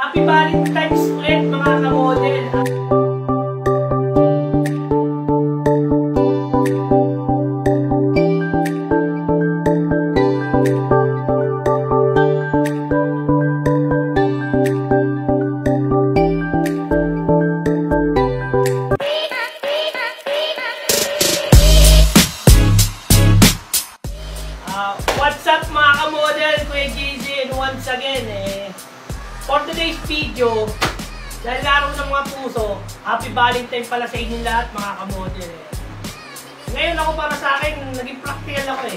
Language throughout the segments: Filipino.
Happy Valentine's ulit mga ka-model. What's up mga ka-model? Kuya JJ, and once again for today's video, dahil laro ng mga puso, Happy Valentine pala sa inyo lahat mga ka-model. Ngayon ako para sa akin, naging practical ako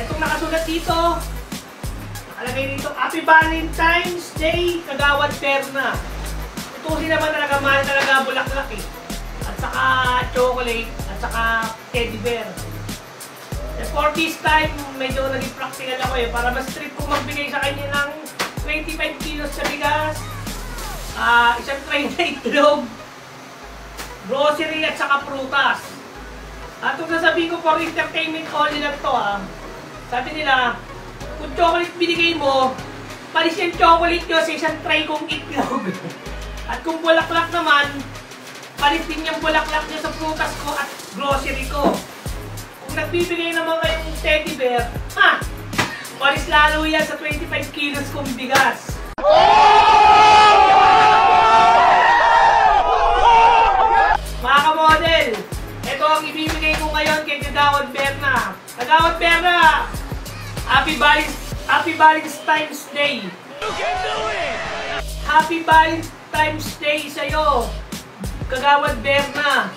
itong nakasulat dito, nakalagay dito, Happy Valentine's Day, Kagawad Berna. Tutusin naman talaga, mahal talaga bulaklak at saka chocolate, at saka teddy bear. For this time, medyo naging practical ako para mas trip kong magbigay sa kanya ng 25 kilos sa bigas, isang tray na itlog, grocery at saka prutas. At kung sasabihin ko for entertainment only lang to sabi nila, kung chocolate binigay mo, palis yung chocolate nyo sa isang tray kong itlog. At kung bulaklak naman, palis din yung bulaklak nyo sa prutas ko at grocery ko. Kung nagbibigay naman kayong teddy bear, palis lalo yan sa 25 kilos kong bigas. Mga ka-model, ito ang ibibigay ko ngayon kay Kagawad Berna. Kagawad Berna, Happy Valentine's Day. You can do it! Happy Valentine's Day sa'yo, Kagawad Berna.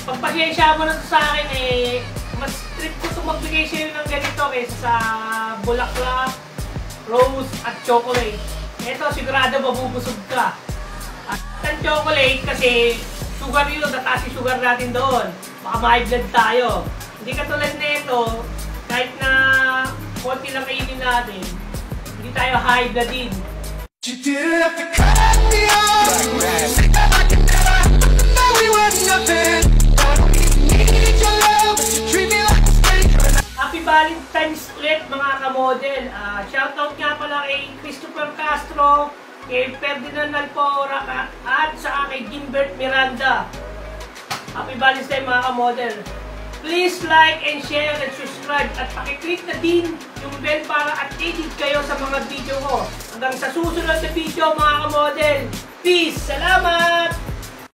Pagpasyensya mo na sa akin mas trip ko itong magbigay sa'yo ng ganito kaysa sa bulaklak, rose at chocolate. Ito sigurado mabubusog ka. At ang chocolate kasi sugar yun, tataas yung sugar natin doon. Baka ma-high blood tayo. Hindi katulad nito, kahit na konti lang kainin natin, hindi tayo high blood din. You didn't have to cut me off. I can never know we were nothing. Happy Valentine's ulit mga ka-model. Shoutout nga pala kay Christopher Castro, kay Ferdinand Alpora at saka kay Gimbert Miranda. Happy Valentine's Day mga ka-model. Please like and share and subscribe at pakiclick na din yung bell para updated kayo sa mga video ko. Hanggang sa susunod na video mga ka-model. Peace! Salamat!